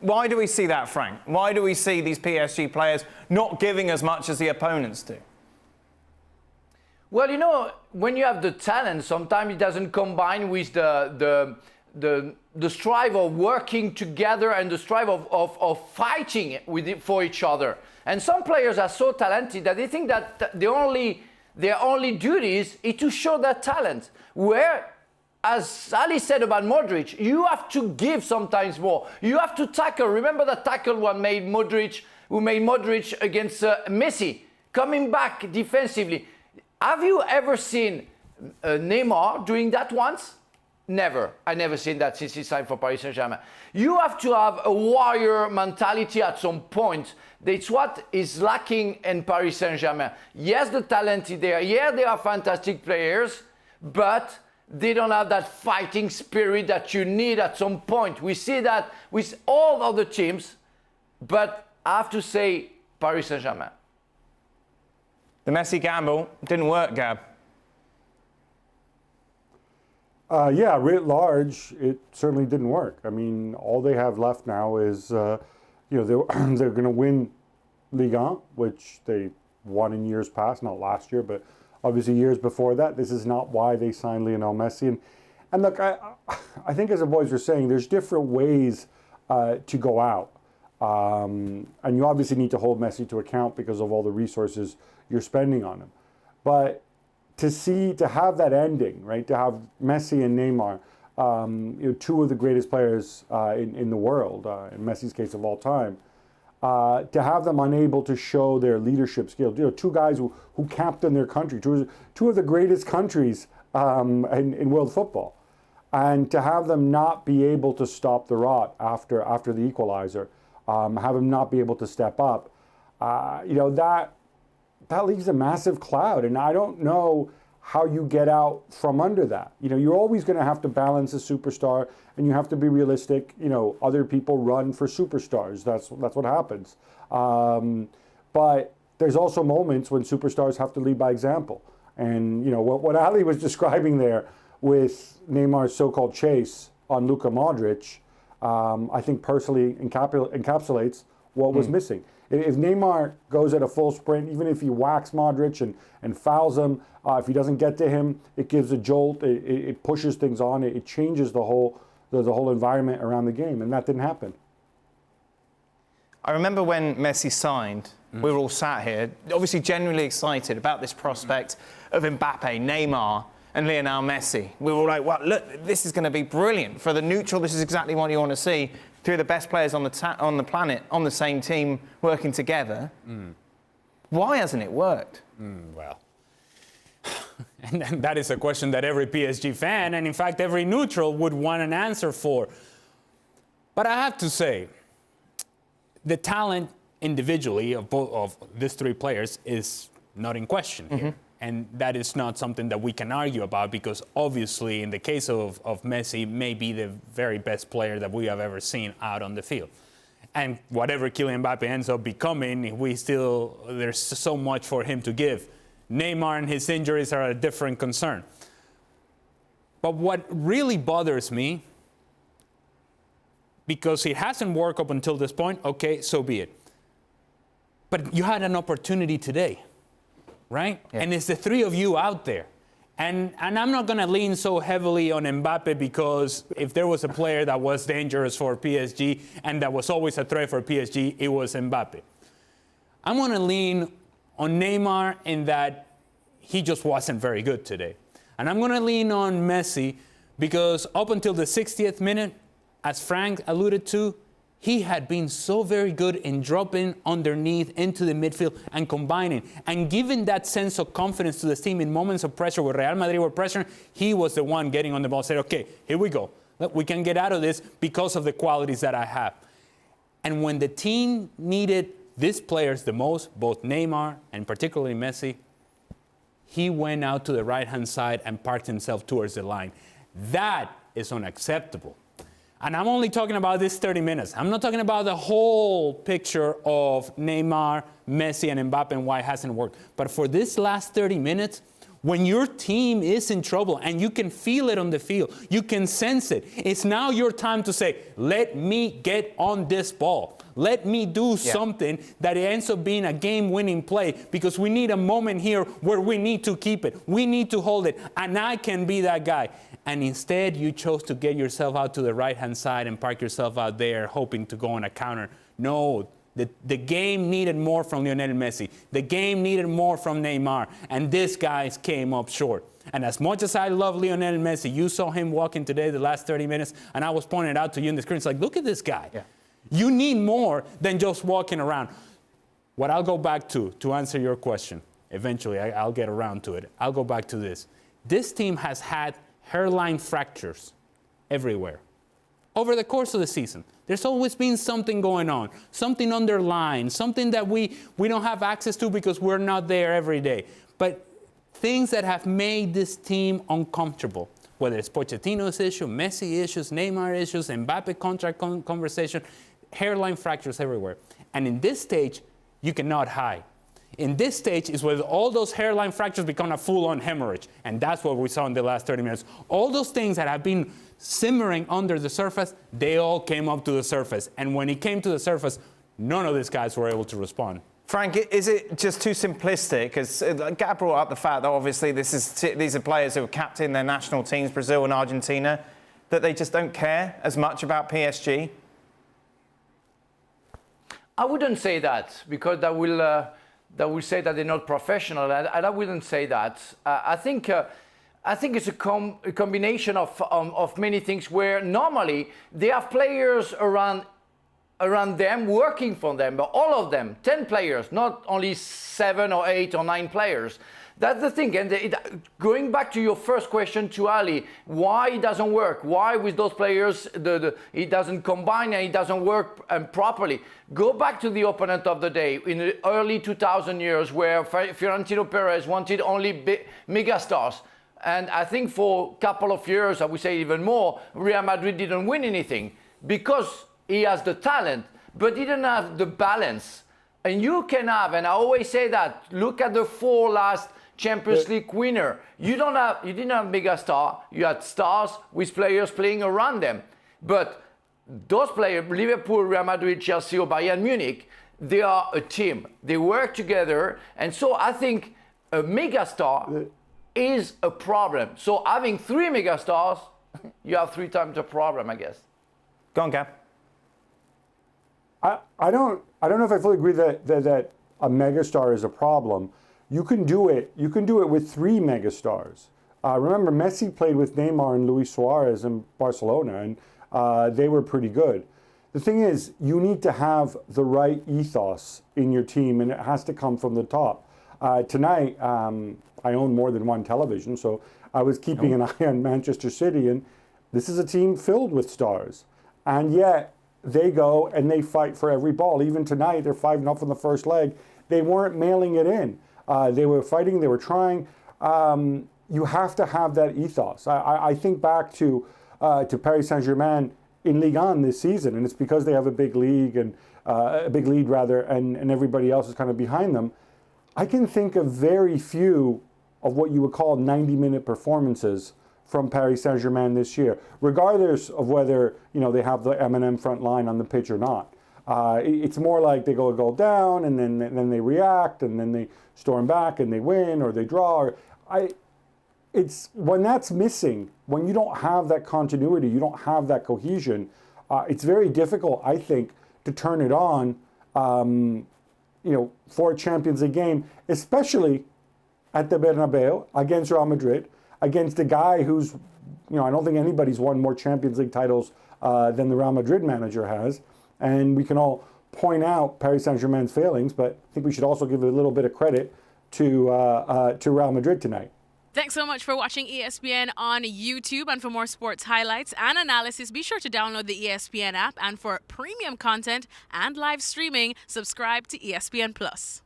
Why do we see that, Frank? Why do we see these PSG players not giving as much as the opponents do? Well, you know, when you have the talent, sometimes it doesn't combine with the strive of working together and the strive of fighting for each other. And some players are so talented that they think that their only duty is to show their talent. Where, as Ali said about Modric, you have to give sometimes more. You have to tackle. Remember that tackle who made Modric against Messi, coming back defensively. Have you ever seen Neymar doing that once? Never. I never seen that since he signed for Paris Saint-Germain. You have to have a warrior mentality at some point. That's what is lacking in Paris Saint-Germain. Yes, the talent is there. Yeah, they are fantastic players, but they don't have that fighting spirit that you need at some point. We see that with all other teams, but I have to say Paris Saint-Germain. The Messi gamble didn't work, Gab. Yeah, writ large, it certainly didn't work. I mean, all they have left now is, they're going to win Ligue 1, which they won in years past, not last year, but obviously years before that. This is not why they signed Lionel Messi. And look, I think as the boys were saying, there's different ways to go out. And you obviously need to hold Messi to account because of all the resources you're spending on him. But to have that ending, right? To have Messi and Neymar, two of the greatest players in the world, in Messi's case of all time, to have them unable to show their leadership skills. Two guys who captained their country, two of the greatest countries in world football, and to have them not be able to stop the rot after the equalizer, have them not be able to step up, that leaves a massive cloud, and I don't know how you get out from under that. You're always going to have to balance a superstar, and you have to be realistic. Other people run for superstars. That's what happens. But there's also moments when superstars have to lead by example. And what Ali was describing there with Neymar's so-called chase on Luka Modric, I think personally encapsulates what was missing. If Neymar goes at a full sprint, even if he whacks Modric and fouls him, if he doesn't get to him, it gives a jolt, it pushes things on, it changes the whole environment around the game, and that didn't happen. I remember when Messi signed, we were all sat here, obviously genuinely excited about this prospect of Mbappe, Neymar, and Lionel Messi. We were all like, well, look, this is going to be brilliant. For the neutral, this is exactly what you want to see. Three of the best players on the planet on the same team working together. Why hasn't it worked? Well, and that is a question that every PSG fan, and in fact every neutral, would want an answer for. But I have to say, the talent individually of these three players is not in question here. And that is not something that we can argue about, because obviously in the case of Messi, may be the very best player that we have ever seen out on the field. And whatever Kylian Mbappe ends up becoming, there's so much for him to give. Neymar and his injuries are a different concern. But what really bothers me, because it hasn't worked up until this point, okay, so be it. But you had an opportunity today. Right? Yeah. And it's the three of you out there. And I'm not going to lean so heavily on Mbappe, because if there was a player that was dangerous for PSG and that was always a threat for PSG, it was Mbappe. I'm going to lean on Neymar in that he just wasn't very good today. And I'm going to lean on Messi because up until the 60th minute, as Frank alluded to, he had been so very good in dropping underneath into the midfield and combining and giving that sense of confidence to the team in moments of pressure where Real Madrid were pressuring. He was the one getting on the ball, saying, okay, here we go. We can get out of this because of the qualities that I have. And when the team needed these players the most, both Neymar and particularly Messi, he went out to the right-hand side and parked himself towards the line. That is unacceptable. And I'm only talking about this 30 minutes. I'm not talking about the whole picture of Neymar, Messi, and Mbappe and why it hasn't worked. But for this last 30 minutes, When your team is in trouble and you can feel it on the field, you can sense it, it's now your time to say, let me get on this ball. Let me do something that ends up being a game-winning play, because we need a moment here where we need to keep it. We need to hold it, and I can be that guy. And instead, you chose to get yourself out to the right-hand side and park yourself out there hoping to go on a counter. No. The game needed more from Lionel Messi. The game needed more from Neymar. And these guys came up short. And as much as I love Lionel Messi, you saw him walking today the last 30 minutes, and I was pointing it out to you in the screen. It's like, look at this guy. Yeah. You need more than just walking around. What I'll go back to answer your question, eventually I'll get around to it. I'll go back to this. This team has had hairline fractures everywhere. Over the course of the season, there's always been something going on, something underlying, something that we don't have access to because we're not there every day. But things that have made this team uncomfortable, whether it's Pochettino's issue, Messi issues, Neymar issues, Mbappe contract conversation, hairline fractures everywhere. And in this stage, you cannot hide. In this stage is where all those hairline fractures become a full-on hemorrhage. And that's what we saw in the last 30 minutes. All those things that have been simmering under the surface, they all came up to the surface. And when it came to the surface, none of these guys were able to respond. Frank, is it just too simplistic? Because Gab brought up the fact that obviously these are players who have captained their national teams, Brazil and Argentina, that they just don't care as much about PSG? I wouldn't say that, because that will say that they're not professional, and I wouldn't say that. I think it's a combination of many things, where normally they have players around them, working for them, but all of them, 10 players, not only 7 or 8 or 9 players. That's the thing. And going back to your first question to Ali, why it doesn't work? Why with those players it doesn't combine and it doesn't work properly? Go back to the opponent of the day in the early 2000 years, where Florentino Perez wanted only megastars. And I think for a couple of years, I would say even more, Real Madrid didn't win anything because he has the talent, but didn't have the balance. And you can have, and I always say that, look at the 4 last Champions League winner. You didn't have megastar, you had stars with players playing around them. But those players, Liverpool, Real Madrid, Chelsea or Bayern Munich, they are a team. They work together. And so I think a megastar is a problem. So having 3 megastars, you have 3 times the problem, I guess. Go on, Gab. I don't know if I fully agree that a megastar is a problem. You can do it with 3 megastars. Remember, Messi played with Neymar and Luis Suarez in Barcelona, and they were pretty good. The thing is, you need to have the right ethos in your team, and it has to come from the top. Tonight, I own more than one television, so I was keeping an eye on Manchester City, and this is a team filled with stars. And yet, they go and they fight for every ball. Even tonight, they're 5-0 in the first leg. They weren't mailing it in. They were fighting, they were trying. You have to have that ethos. I think back to Paris Saint-Germain in Ligue 1 this season, and it's because they have a big league and a big lead rather, and everybody else is kind of behind them. I can think of very few of what you would call 90-minute performances from Paris Saint-Germain this year, regardless of whether they have the M&M front line on the pitch or not. It's more like they go a goal down, and then they react, and then they storm back, and they win, or they draw. It's when that's missing, when you don't have that continuity, you don't have that cohesion. It's very difficult, I think, to turn it on, for a Champions League game, especially at the Bernabeu against Real Madrid, against a guy who's, I don't think anybody's won more Champions League titles than the Real Madrid manager has. And we can all point out Paris Saint-Germain's failings, but I think we should also give a little bit of credit to Real Madrid tonight. Thanks so much for watching ESPN on YouTube. And for more sports highlights and analysis, be sure to download the ESPN app. And for premium content and live streaming, subscribe to ESPN Plus.